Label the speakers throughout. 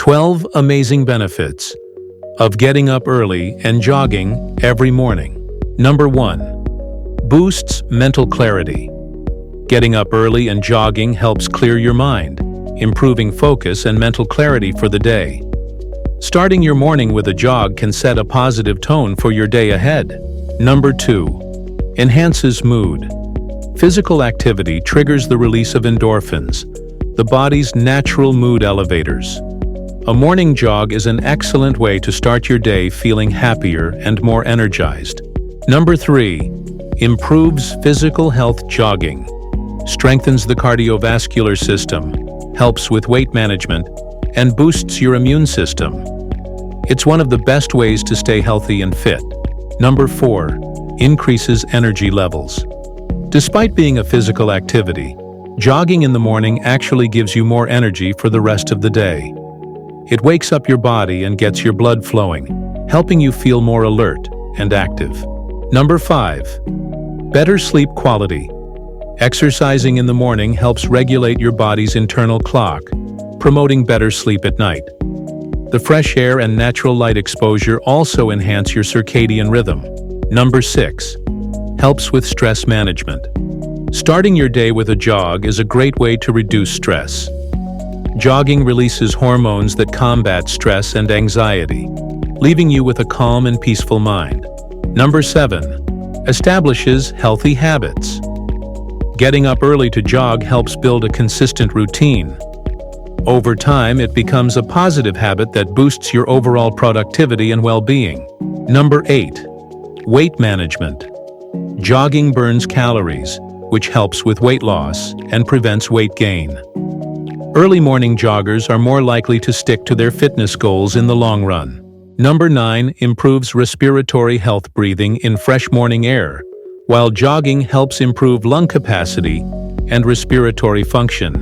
Speaker 1: 12 amazing benefits of getting up early and jogging every morning. Number 1. Boosts mental clarity. Getting up early and jogging helps clear your mind, improving focus and mental clarity for the day. Starting your morning with a jog can set a positive tone for your day ahead. Number 2. Enhances mood. Physical activity triggers the release of endorphins, the body's natural mood elevators. A morning jog is an excellent way to start your day feeling happier and more energized. Number 3. Improves physical health. Jogging strengthens the cardiovascular system, helps with weight management, and boosts your immune system. It's one of the best ways to stay healthy and fit. Number 4. Increases energy levels. Despite being a physical activity, jogging in the morning actually gives you more energy for the rest of the day. It wakes up your body and gets your blood flowing, helping you feel more alert and active. Number 5. Better sleep quality. Exercising in the morning helps regulate your body's internal clock, promoting better sleep at night. The fresh air and natural light exposure also enhance your circadian rhythm. Number 6. Helps with stress management. Starting your day with a jog is a great way to reduce stress. Jogging releases hormones that combat stress and anxiety, leaving you with a calm and peaceful mind. Number 7. Establishes healthy habits. Getting up early to jog helps build a consistent routine. Over time, it becomes a positive habit that boosts your overall productivity and well-being. Number 8. Weight management. Jogging burns calories, which helps with weight loss and prevents weight gain. Early morning joggers are more likely to stick to their fitness goals in the long run. Number 9. Improves respiratory health. Breathing in fresh morning air, while jogging helps improve lung capacity and respiratory function.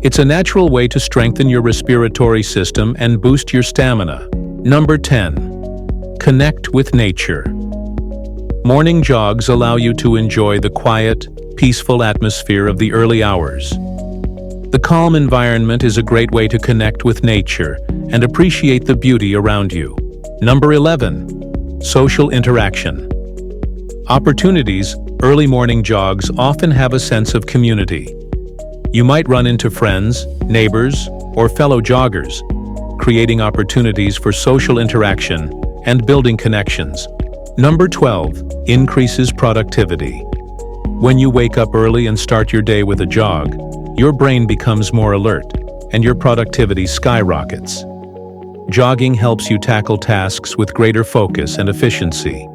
Speaker 1: It's a natural way to strengthen your respiratory system and boost your stamina. Number 10. Connect with nature. Morning jogs allow you to enjoy the quiet, peaceful atmosphere of the early hours. The calm environment is a great way to connect with nature and appreciate the beauty around you. Number 11. Social interaction. Opportunities. Early morning jogs often have a sense of community. You might run into friends, neighbors, or fellow joggers, creating opportunities for social interaction and building connections. Number 12. Increases productivity. When you wake up early and start your day with a jog, your brain becomes more alert, and your productivity skyrockets. Jogging helps you tackle tasks with greater focus and efficiency.